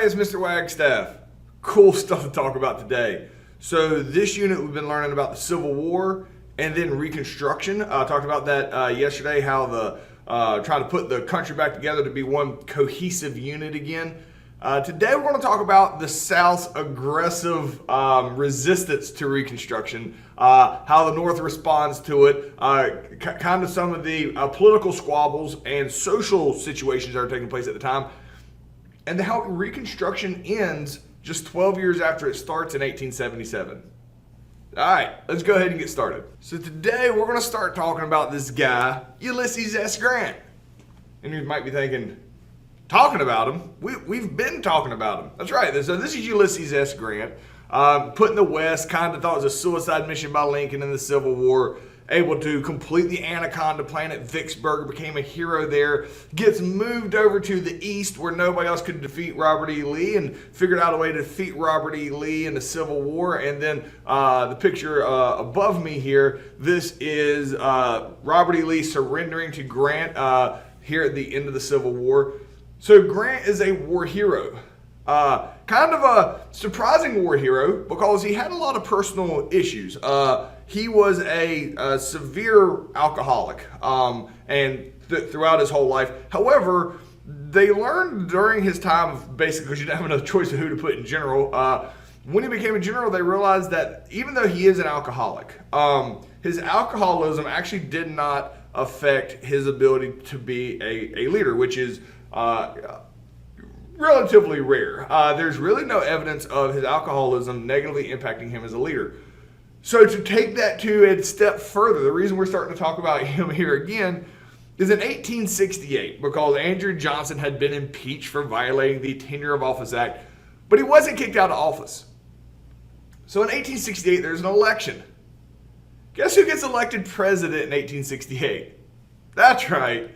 everybody, it's Mr. Wagstaff. Cool stuff to talk about today. So this unit we've been learning about the Civil War and then Reconstruction. Talked about that yesterday, how the trying to put the country back together to be one cohesive unit again. Today we're going to talk about the South's aggressive resistance to Reconstruction, how the North responds to it, kind of some of the political squabbles and social situations that are taking place at the time, and how Reconstruction ends just 12 years after it starts in 1877. All right, let's go ahead and get started. So today we're going to start talking about this guy, Ulysses S Grant. And you might be thinking, talking about him? We've been talking about him. That's right. So this is Ulysses S Grant, put in the West, kind of thought it was a suicide mission by Lincoln in the Civil War, able to complete the Anaconda Plan at Vicksburg, became a hero there, gets moved over to the East where nobody else could defeat Robert E. Lee, and figured out a way to defeat Robert E. Lee in the Civil War. And then the picture above me here, this is Robert E. Lee surrendering to Grant here at the end of the Civil War. So Grant is a war hero. Kind of a surprising war hero because he had a lot of personal issues. He was a severe alcoholic and throughout his whole life. However, they learned during his time, basically because you didn't have another choice of who to put in general, when he became a general, they realized that even though he is an alcoholic, his alcoholism actually did not affect his ability to be a leader, which is relatively rare. There's really no evidence of his alcoholism negatively impacting him as a leader. So to take that to a step further, the reason we're starting to talk about him here again is in 1868, because Andrew Johnson had been impeached for violating the Tenure of Office Act, but he wasn't kicked out of office. So in 1868, there's an election. Guess who gets elected president in 1868? That's right.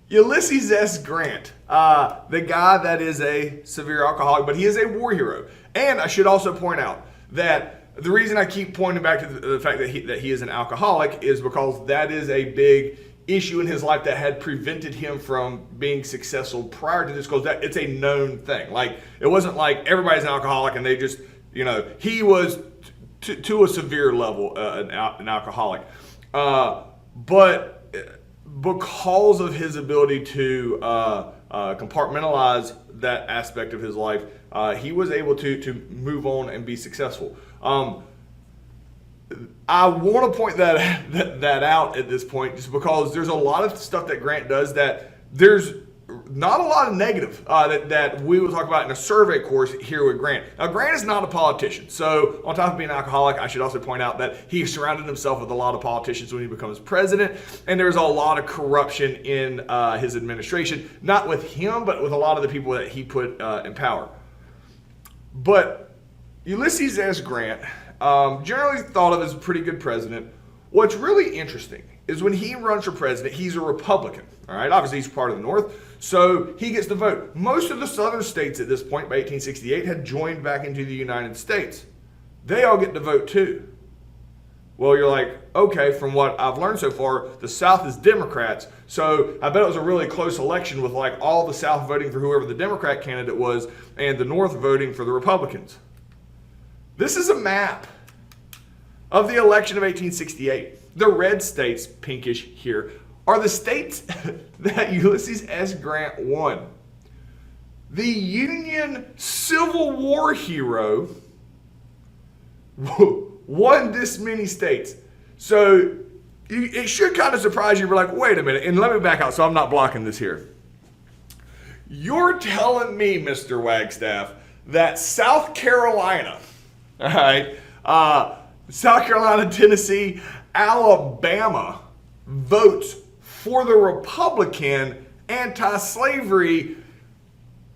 Ulysses S. Grant, the guy that is a severe alcoholic, but he is a war hero. And I should also point out that the reason I keep pointing back to the fact that he is an alcoholic is because that is a big issue in his life that had prevented him from being successful prior to this, because it's a known thing. Like, it wasn't like everybody's an alcoholic and they just, he was to a severe level an alcoholic. But because of his ability to compartmentalize that aspect of his life, he was able to move on and be successful. I want to point that out at this point, just because there's a lot of stuff that Grant does that there's not a lot of negative that we will talk about in a survey course here with Grant. Now, Grant is not a politician, so on top of being an alcoholic, I should also point out that he surrounded himself with a lot of politicians when he becomes president, and there's a lot of corruption in his administration, not with him, but with a lot of the people that he put in power. But Ulysses S. Grant, generally thought of as a pretty good president. What's really interesting is when he runs for president, he's a Republican. All right, obviously he's part of the North, so he gets the vote. Most of the southern states at this point, by 1868, had joined back into the United States. They all get to vote too. Well, you're like, okay, from what I've learned so far, the South is Democrats, so I bet it was a really close election with like all the South voting for whoever the Democrat candidate was and the North voting for the Republicans. This is a map of the election of 1868. The red states, pinkish here, are the states that Ulysses S. Grant won. The Union Civil War hero won this many states. So it should kind of surprise you. We're like, wait a minute, and let me back out so I'm not blocking this here. You're telling me, Mr. Wagstaff, that South Carolina, all right, South Carolina, Tennessee, Alabama votes for the Republican anti-slavery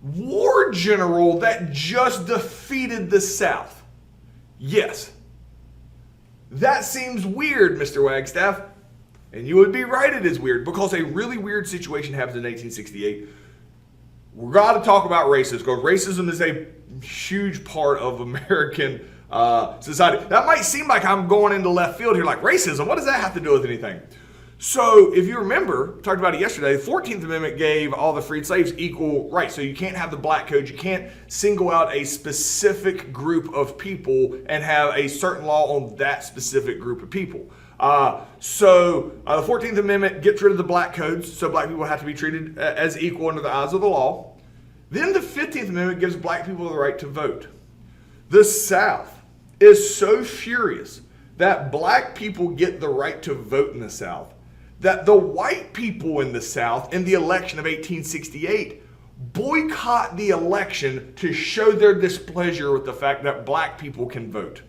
war general that just defeated the South? Yes. That seems weird, Mr. Wagstaff. And you would be right, it is weird, because a really weird situation happens in 1868. We've got to talk about racism, because racism is a huge part of American society. That might seem like I'm going into left field here, like racism, what does that have to do with anything? So if you remember, we talked about it yesterday, the 14th Amendment gave all the freed slaves equal rights. So you can't have the black codes. You can't single out a specific group of people and have a certain law on that specific group of people. So the 14th Amendment gets rid of the black codes, so black people have to be treated as equal under the eyes of the law. Then the 15th Amendment gives black people the right to vote. The South is so furious that black people get the right to vote in the South that the white people in the South in the election of 1868 boycott the election to show their displeasure with the fact that black people can vote.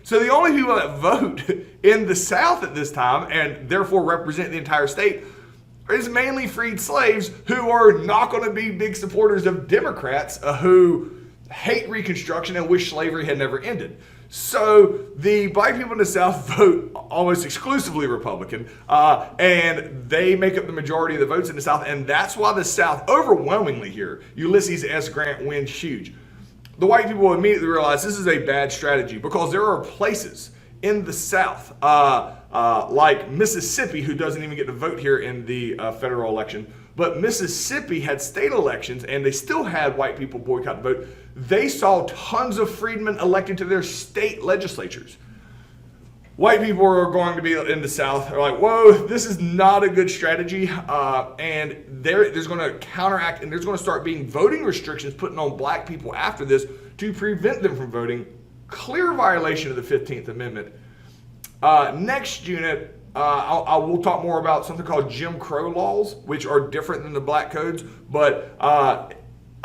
So the only people that vote in the South at this time, and therefore represent the entire state, is mainly freed slaves who are not going to be big supporters of Democrats who hate Reconstruction and wish slavery had never ended. So the black people in the South vote almost exclusively Republican, and they make up the majority of the votes in the South, and that's why the South overwhelmingly here, Ulysses S. Grant wins huge. The white people immediately realize this is a bad strategy because there are places in the South, like Mississippi, who doesn't even get to vote here in the federal election, but Mississippi had state elections and they still had white people boycott the vote. They saw tons of freedmen elected to their state legislatures. White people are going to be in the South are like, whoa, this is not a good strategy. And there's going to counteract, and there's going to start being voting restrictions put on black people after this to prevent them from voting. Clear violation of the 15th Amendment. Next unit, I will talk more about something called Jim Crow laws, which are different than the black codes, but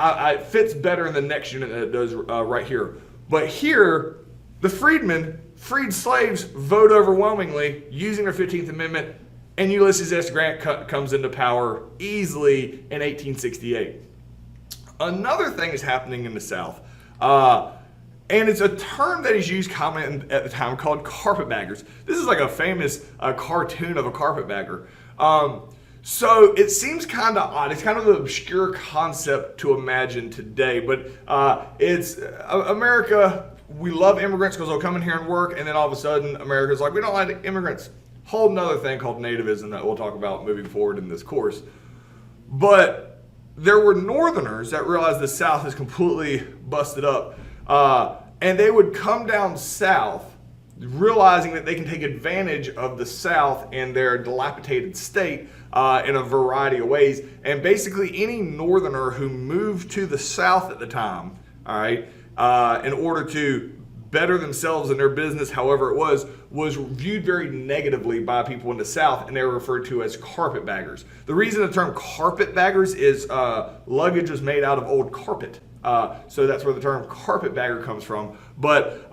it fits better in the next unit than it does right here. But here, the freed slaves vote overwhelmingly using their 15th Amendment, and Ulysses S. Grant comes into power easily in 1868. Another thing is happening in the South, and it's a term that is used commonly at the time called carpetbaggers. This is like a famous cartoon of a carpetbagger. So it seems kind of odd. It's kind of an obscure concept to imagine today, but it's America. We love immigrants because they'll come in here and work, and then all of a sudden America's like, we don't like immigrants. Whole another thing called nativism that we'll talk about moving forward in this course. But there were Northerners that realized the South is completely busted up, and they would come down south realizing that they can take advantage of the South and their dilapidated state in a variety of ways. And basically any Northerner who moved to the South at the time, all right, in order to better themselves and their business, however it was viewed very negatively by people in the South, and they were referred to as carpetbaggers. The reason the term carpetbaggers is luggage was made out of old carpet. So that's where the term carpetbagger comes from. But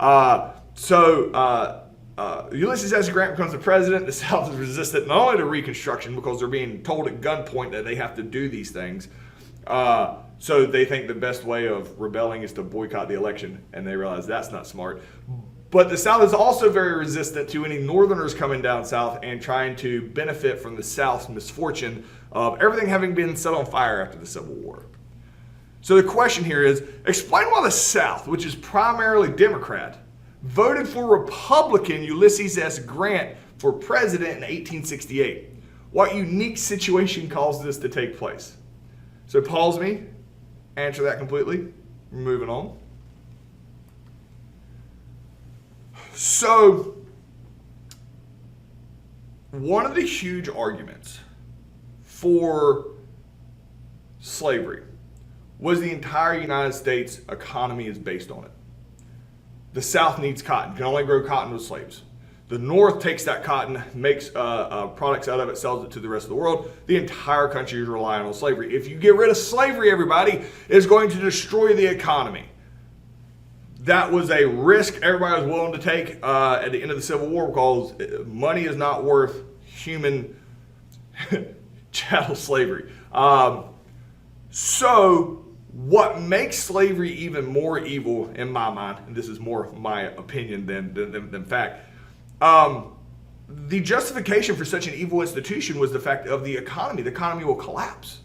Ulysses S. Grant becomes the president. The South is resistant not only to Reconstruction because they're being told at gunpoint that they have to do these things. So they think the best way of rebelling is to boycott the election, and they realize that's not smart. But the South is also very resistant to any Northerners coming down south and trying to benefit from the South's misfortune of everything having been set on fire after the Civil War. So the question here is, explain why the South, which is primarily Democrat, voted for Republican Ulysses S. Grant for president in 1868. What unique situation caused this to take place? So pause me, answer that completely. Moving on. So, one of the huge arguments for slavery was the entire United States economy is based on it. The South needs cotton, can only grow cotton with slaves. The North takes that cotton, makes products out of it, sells it to the rest of the world. The entire country is relying on slavery. If you get rid of slavery, everybody, it's going to destroy the economy. That was a risk everybody was willing to take at the end of the Civil War because money is not worth human chattel slavery. So what makes slavery even more evil in my mind, and this is more my opinion than fact, the justification for such an evil institution was the fact of the economy. The economy will collapse.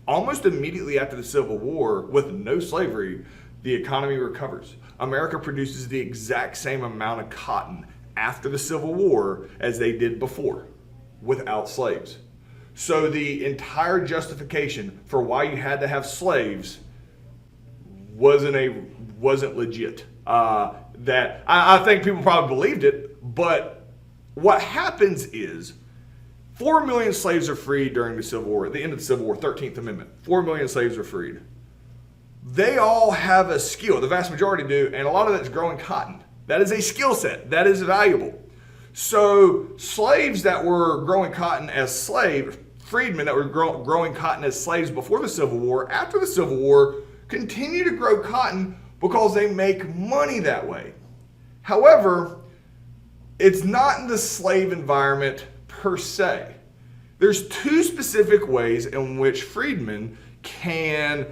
Almost immediately after the Civil War, with no slavery, the economy recovers. America produces the exact same amount of cotton after the Civil War as they did before. without slaves. So the entire justification for why you had to have slaves wasn't legit. That I think people probably believed it, but what happens is 4 million slaves are freed during the Civil War. At the end of the Civil War, 13th Amendment, 4 million slaves are freed. They all have a skill. The vast majority do, and a lot of that's growing cotton. That is a skill set. That is valuable. So slaves that were growing cotton as slaves, freedmen that were growing cotton as slaves before the Civil War, after the Civil War, continue to grow cotton because they make money that way. However, it's not in the slave environment per se. There's two specific ways in which freedmen can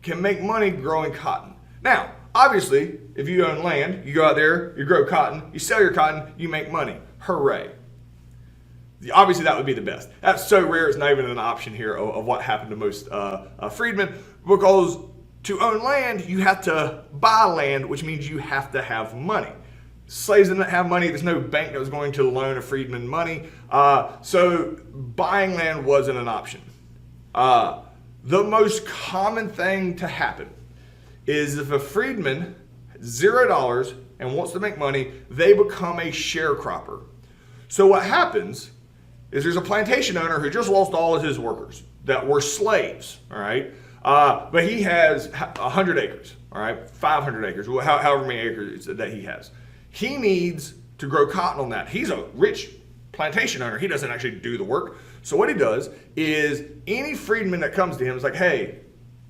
make money growing cotton. Now, obviously, if you own land, you go out there, you grow cotton, you sell your cotton, you make money. Hooray. Obviously, that would be the best. That's so rare, it's not even an option here of what happened to most freedmen, because to own land, you have to buy land, which means you have to have money. Slaves didn't have money. There's no bank that was going to loan a freedman money. So buying land wasn't an option. The most common thing to happen is if a freedman has $0 and wants to make money, they become a sharecropper. So what happens is there's a plantation owner who just lost all of his workers that were slaves, all right? But he has 100 acres, all right? 500 acres, however many acres that he has. He needs to grow cotton on that. He's a rich plantation owner. He doesn't actually do the work. So what he does is any freedman that comes to him is like, hey,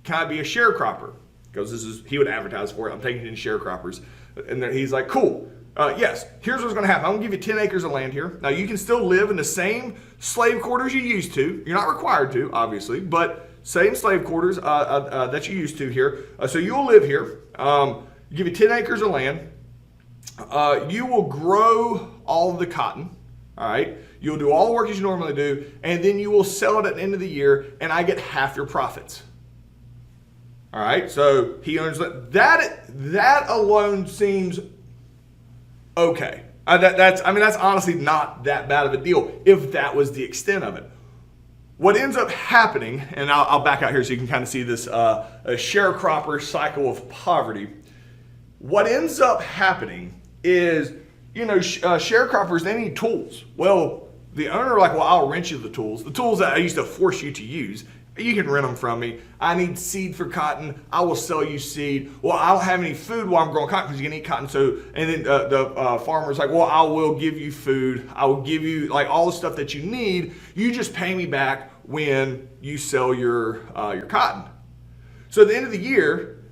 can I be a sharecropper? Because he would advertise for it. I'm taking in sharecroppers. And then he's like, cool. Yes, here's what's going to happen. I'm going to give you 10 acres of land here. Now, you can still live in the same slave quarters you used to. You're not required to, obviously, but same slave quarters that you used to here. So you'll live here. Give you 10 acres of land. You will grow all of the cotton, all right? You'll do all the work as you normally do, and then you will sell it at the end of the year, and I get half your profits. All right, so he owns that. That alone seems okay. That's honestly not that bad of a deal if that was the extent of it. What ends up happening, and I'll back out here so you can kind of see this a sharecropper cycle of poverty. What ends up happening is, sharecroppers, they need tools. Well, the owner like, well, I'll rent you the tools that I used to force you to use. You can rent them from me. I need seed for cotton. I will sell you seed. Well, I don't have any food while I'm growing cotton because you can eat cotton. So, and then the farmer's like, well, I will give you food. I will give you like all the stuff that you need. You just pay me back when you sell your cotton. So at the end of the year,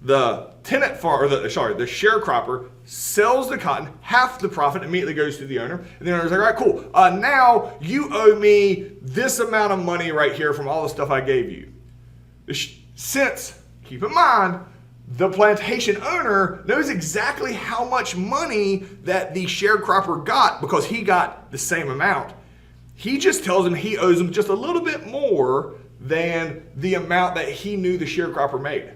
the the sharecropper sells the cotton, half the profit immediately goes to the owner, and the owner's like, all right, cool. Now you owe me this amount of money right here from all the stuff I gave you. Since, keep in mind, the plantation owner knows exactly how much money that the sharecropper got because he got the same amount. He just tells him he owes him just a little bit more than the amount that he knew the sharecropper made.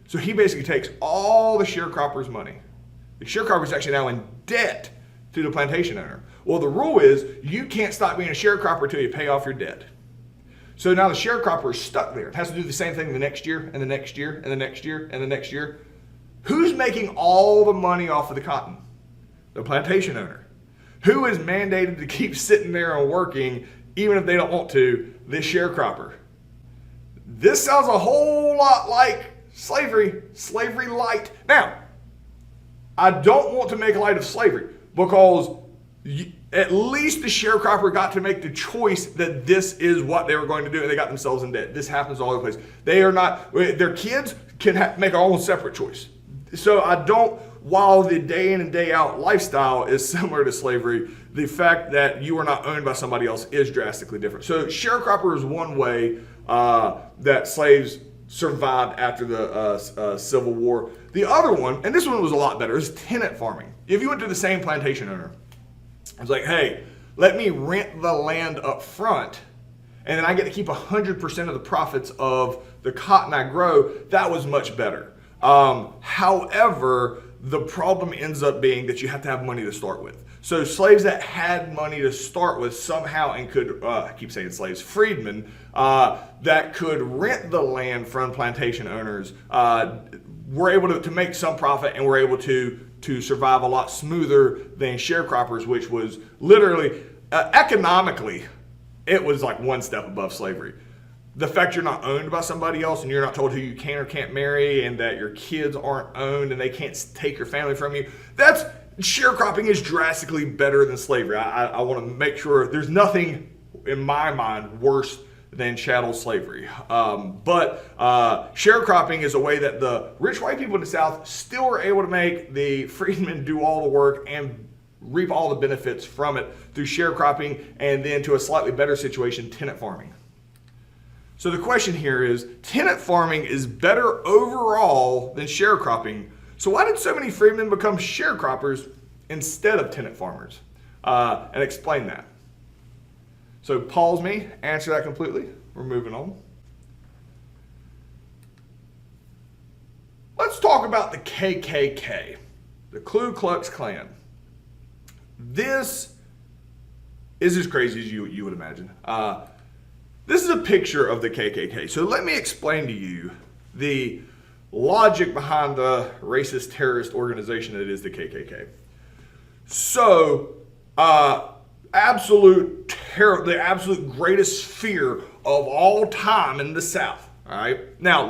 So he basically takes all the sharecropper's money. The sharecropper is actually now in debt to the plantation owner. Well, the rule is you can't stop being a sharecropper until you pay off your debt. So now the sharecropper is stuck there. It has to do the same thing the next year, and the next year, and the next year, and the next year. Who's making all the money off of the cotton? The plantation owner. Who is mandated to keep sitting there and working even if they don't want to? This sharecropper. This sounds a whole lot like slavery light. Now, I don't want to make light of slavery because at least the sharecropper got to make the choice that this is what they were going to do, and they got themselves in debt. This happens all over the place. They are not, their kids can make their own separate choice. So I don't, while the day in and day out lifestyle is similar to slavery, the fact that you are not owned by somebody else is drastically different. So sharecropper is one way that slaves survived after the Civil War. The other one, and this one was a lot better, is tenant farming. If you went to the same plantation owner, it was like, hey, let me rent the land up front, and then I get to keep 100% of the profits of the cotton I grow. That was much better. However, the problem ends up being that you have to have money to start with. So slaves that had money to start with somehow and could, I keep saying slaves, freedmen, that could rent the land from plantation owners, were able to make some profit and were able to survive a lot smoother than sharecroppers, which was literally, economically, it was like one step above slavery. The fact you're not owned by somebody else and you're not told who you can or can't marry and that your kids aren't owned and they can't take your family from you, sharecropping is drastically better than slavery. I want to make sure there's nothing in my mind worse than chattel slavery. But sharecropping is a way that the rich white people in the South still were able to make the freedmen do all the work and reap all the benefits from it through sharecropping, and then to a slightly better situation, tenant farming. So the question here is, tenant farming is better overall than sharecropping. So why did so many freedmen become sharecroppers instead of tenant farmers? And explain that. So pause me, answer that completely. We're moving on. Let's talk about the KKK, the Ku Klux Klan. This is as crazy as you would imagine. This is a picture of the KKK. So let me explain to you the logic behind the racist terrorist organization that is the KKK. So, the absolute greatest fear of all time in the South. All right. Now,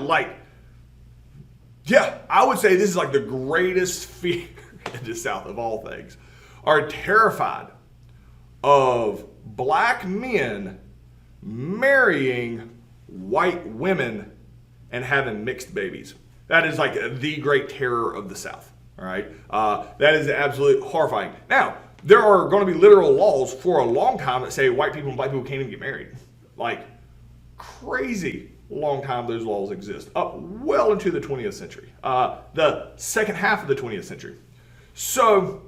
I would say this is like the greatest fear in the South of all things. Are terrified of black men marrying white women and having mixed babies. That is like the great terror of the South. All right. That is absolutely horrifying. Now, there are going to be literal laws for a long time that say white people and black people can't even get married. Like crazy long time those laws exist, up well into the 20th century, the second half of the 20th century. So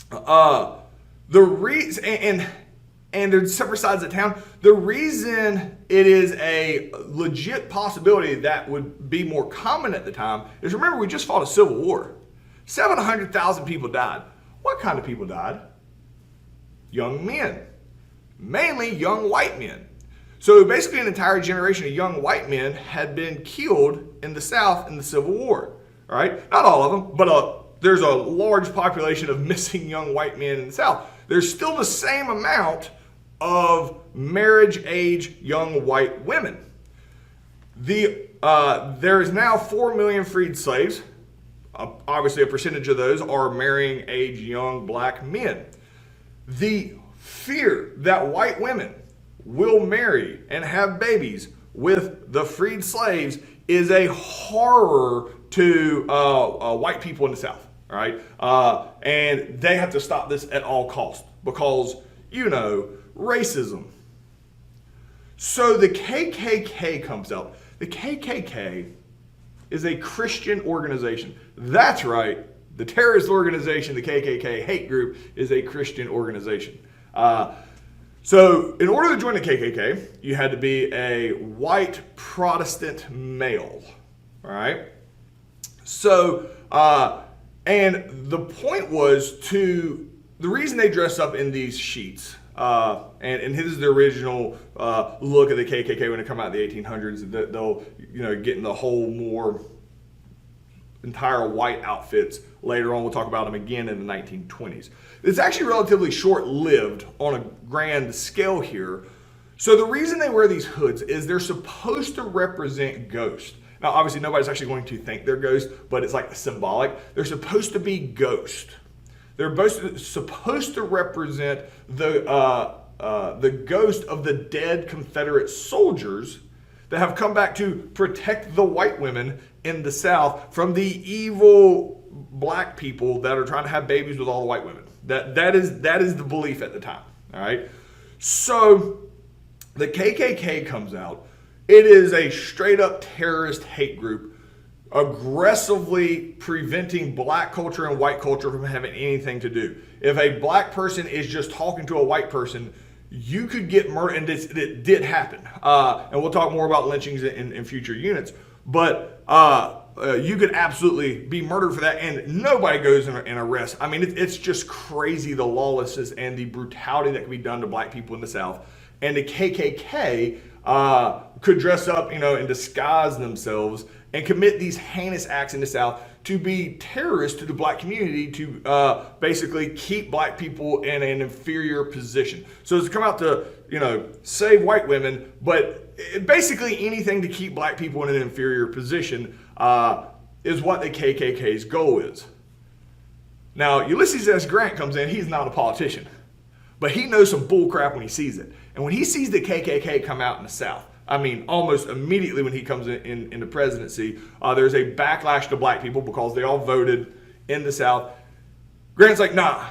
the reason, and there's separate sides of town, the reason it is a legit possibility that would be more common at the time is, remember, we just fought a civil war. 700,000 people died. What kind of people died? Young men, mainly young white men. So basically an entire generation of young white men had been killed in the South in the Civil War. All right, not all of them, but there's a large population of missing young white men in the South. There's still the same amount of marriage age young white women. There is now 4 million freed slaves. Obviously, a percentage of those are marrying age young black men. The fear that white women will marry and have babies with the freed slaves is a horror to white people in the South. All right, and they have to stop this at all costs because, racism. So the KKK comes out. The KKK is a Christian organization. That's right. The terrorist organization, the KKK hate group, is a Christian organization. So in order to join the KKK, you had to be a white Protestant male. All right. So, and the point was the reason they dress up in these sheets, and this is the original look of the KKK when it come out in the 1800s. They'll get in the whole more entire white outfits later on. We'll talk about them again in the 1920s. It's actually relatively short-lived on a grand scale here. So the reason they wear these hoods is they're supposed to represent ghosts. Now, obviously, nobody's actually going to think they're ghosts, but it's like symbolic. They're supposed to be ghosts. They're both supposed to represent the ghost of the dead Confederate soldiers that have come back to protect the white women in the South from the evil black people that are trying to have babies with all the white women. That is the belief at the time. All right. So the KKK comes out. It is a straight up terrorist hate group, aggressively preventing black culture and white culture from having anything to do. If a black person is just talking to a white person, you could get murdered, and it did happen. And we'll talk more about lynchings in future units. But you could absolutely be murdered for that, and nobody goes and arrests. I mean, it's just crazy, the lawlessness and the brutality that can be done to black people in the South. And the KKK could dress up, and disguise themselves and commit these heinous acts in the South to be terrorists to the black community, to basically keep black people in an inferior position. So it's come out to, save white women, but basically anything to keep black people in an inferior position is what the KKK's goal is. Now, Ulysses S. Grant comes in. He's not a politician, but he knows some bull crap when he sees it. And when he sees the KKK come out in the South, I mean, almost immediately when he comes in the presidency, there's a backlash to black people because they all voted in the South. Grant's like, nah,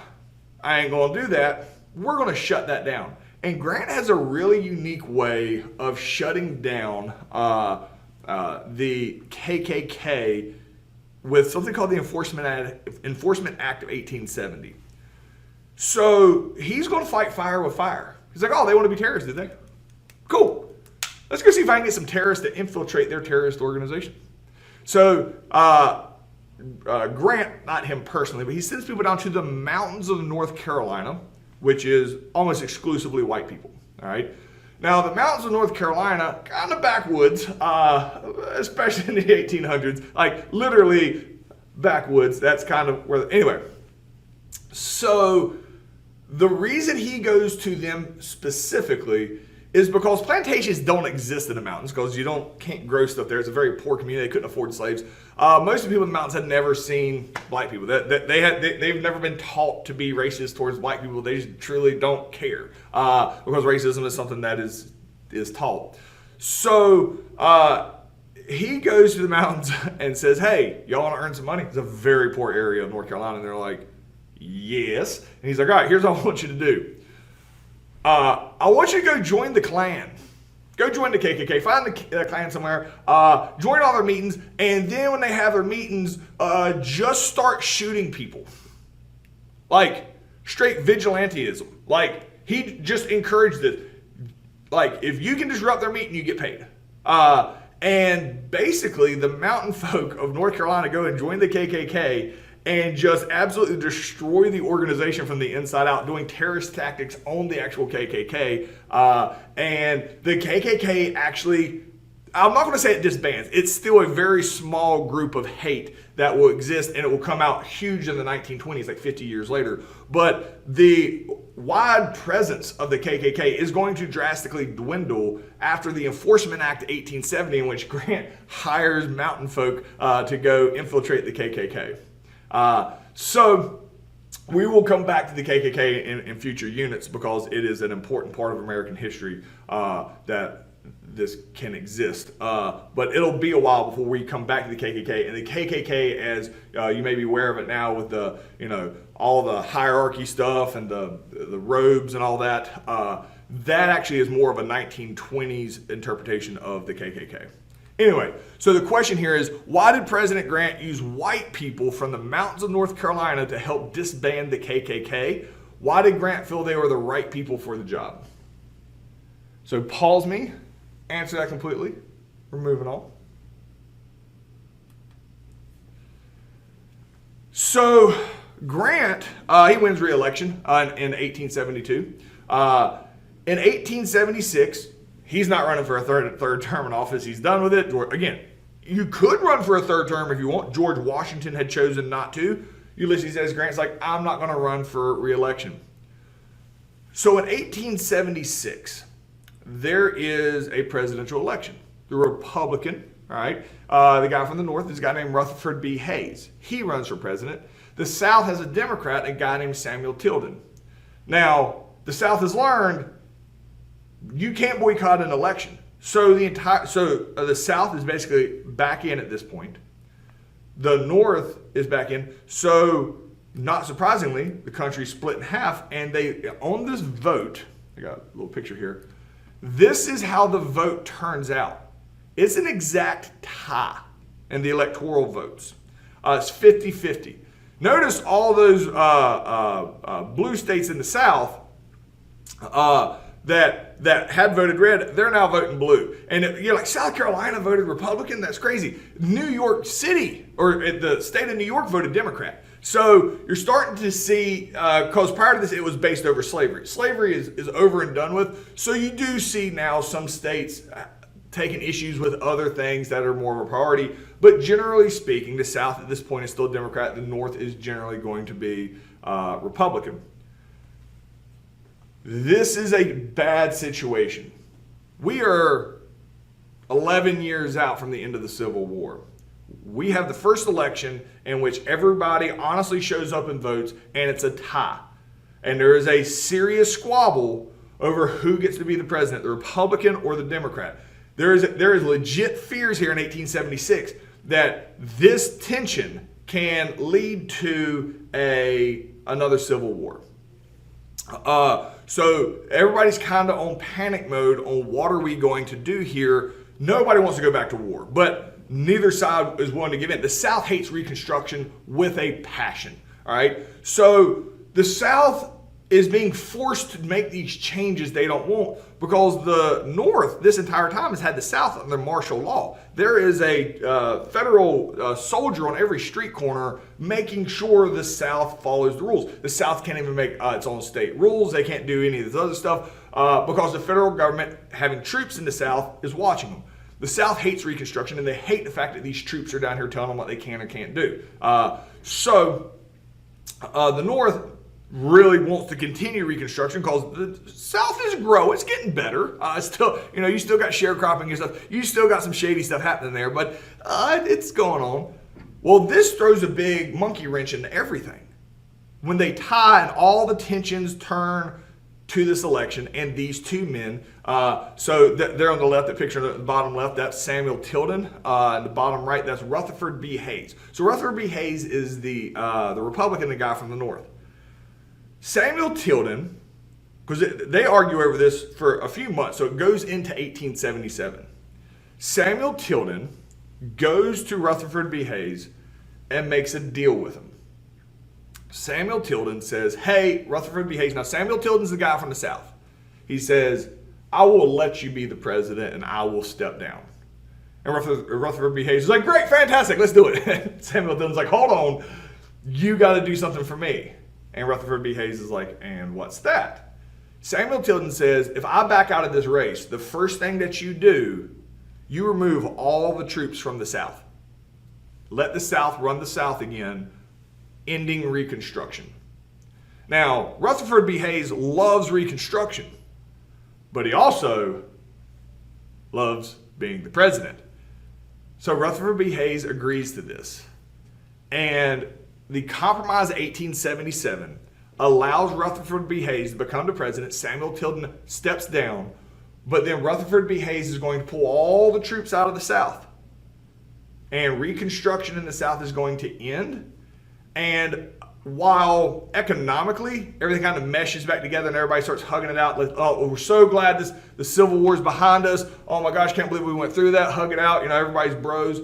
I ain't going to do that. We're going to shut that down. And Grant has a really unique way of shutting down the KKK with something called the Enforcement Act of 1870. So he's going to fight fire with fire. He's like, oh, they want to be terrorists, did they? Cool. Let's go see if I can get some terrorists to infiltrate their terrorist organization. So Grant, not him personally, but he sends people down to the mountains of North Carolina, which is almost exclusively white people. All right. Now, the mountains of North Carolina, kind of backwoods, especially in the 1800s, like literally backwoods. That's kind of where, anyway. So the reason he goes to them specifically is because plantations don't exist in the mountains because can't grow stuff there. It's a very poor community. They couldn't afford slaves. Most of the people in the mountains had never seen black people. They've never been taught to be racist towards black people. They just truly don't care because racism is something that is taught. So he goes to the mountains and says, hey, y'all want to earn some money? It's a very poor area of North Carolina. And they're like, yes. And he's like, all right, here's what I want you to do. I want you to go join the Klan. Go join the KKK. Find the Klan somewhere. Join all their meetings. And then when they have their meetings, just start shooting people. Like straight vigilantism. Like he just encouraged this. Like if you can disrupt their meeting, you get paid. And basically the mountain folk of North Carolina go and join the KKK and just absolutely destroy the organization from the inside out, doing terrorist tactics on the actual KKK. And the KKK actually, I'm not going to say it disbands. It's still a very small group of hate that will exist, and it will come out huge in the 1920s, like 50 years later. But the wide presence of the KKK is going to drastically dwindle after the Enforcement Act of 1870, in which Grant hires mountain folk to go infiltrate the KKK. So we will come back to the KKK in future units because it is an important part of American history that this can exist. But it'll be a while before we come back to the KKK. And the KKK, as you may be aware of it now with the, all the hierarchy stuff and the robes and all that, that actually is more of a 1920s interpretation of the KKK. Anyway, so the question here is, why did President Grant use white people from the mountains of North Carolina to help disband the KKK? Why did Grant feel they were the right people for the job? So pause me, answer that completely. We're moving on. So Grant, he wins re-election in 1872. In 1876, he's not running for a third term in office. He's done with it. Again, you could run for a third term if you want. George Washington had chosen not to. Ulysses S. Grant's like, I'm not going to run for re-election. So in 1876, there is a presidential election. The Republican, all right, the guy from the North is a guy named Rutherford B. Hayes. He runs for president. The South has a Democrat, a guy named Samuel Tilden. Now, the South has learned you can't boycott an election. So the South is basically back in at this point. The North is back in. So not surprisingly, the country split in half, and they on this vote, I got a little picture here. This is how the vote turns out. It's an exact tie in the electoral votes. It's 50-50. Notice all those blue states in the South, that had voted red, they're now voting blue. And you're like, South Carolina voted Republican? That's crazy. New York City, or the state of New York, voted Democrat. So you're starting to see, because prior to this, it was based over slavery. Slavery is over and done with. So you do see now some states taking issues with other things that are more of a priority. But generally speaking, the South at this point is still Democrat. The North is generally going to be Republican. This is a bad situation. We are 11 years out from the end of the Civil War. We have the first election in which everybody honestly shows up and votes, and it's a tie. And there is a serious squabble over who gets to be the president, the Republican or the Democrat. There is legit fears here in 1876 that this tension can lead to another civil war. So everybody's kind of on panic mode on what are we going to do here. Nobody wants to go back to war, but neither side is willing to give in. The South hates Reconstruction with a passion, all right? So the South is being forced to make these changes they don't want because the North this entire time has had the South under martial law. There is a federal soldier on every street corner making sure the South follows the rules. The South can't even make its own state rules. They can't do any of this other stuff because the federal government having troops in the South is watching them. The South hates Reconstruction, and they hate the fact that these troops are down here telling them what they can or can't do. So the North really wants to continue Reconstruction because the South is growing. It's getting better. Still, you still got sharecropping and stuff. You still got some shady stuff happening there, but it's going on. Well, this throws a big monkey wrench into everything. When they tie and all the tensions turn to this election and these two men. So they're on the left, that picture on the bottom left, that's Samuel Tilden. And the bottom right, that's Rutherford B. Hayes. So Rutherford B. Hayes is the Republican, the guy from the North. Samuel Tilden, because they argue over this for a few months, so it goes into 1877. Samuel Tilden goes to Rutherford B. Hayes and makes a deal with him. Samuel Tilden says, hey, Rutherford B. Hayes. Now, Samuel Tilden's the guy from the South. He says, I will let you be the president and I will step down. And Rutherford B. Hayes is like, great, fantastic, let's do it. Samuel Tilden's like, hold on, you got to do something for me. And Rutherford B. Hayes is like, and what's that? Samuel Tilden says, if I back out of this race, the first thing that you do, you remove all the troops from the South. Let the South run the South again, ending Reconstruction. Now, Rutherford B. Hayes loves Reconstruction, but he also loves being the president. So Rutherford B. Hayes agrees to this. And the Compromise of 1877 allows Rutherford B. Hayes to become the president. Samuel Tilden steps down, but then Rutherford B. Hayes is going to pull all the troops out of the South. And Reconstruction in the South is going to end. And while economically everything kind of meshes back together and everybody starts hugging it out, oh, we're so glad the Civil War is behind us. Oh my gosh, can't believe we went through that. Hug it out, everybody's bros.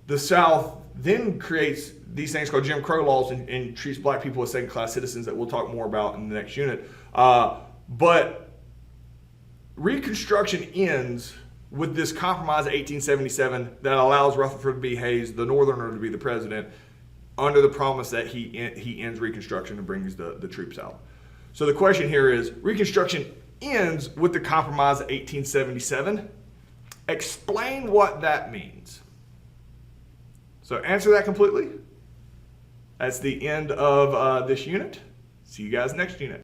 The South then creates these things called Jim Crow laws and treats black people as second-class citizens that we'll talk more about in the next unit. But Reconstruction ends with this compromise of 1877 that allows Rutherford B. Hayes, the Northerner, to be the president, under the promise that he ends Reconstruction and brings the troops out. So the question here is, Reconstruction ends with the Compromise of 1877. Explain what that means. So answer that completely. That's the end of this unit. See you guys next unit.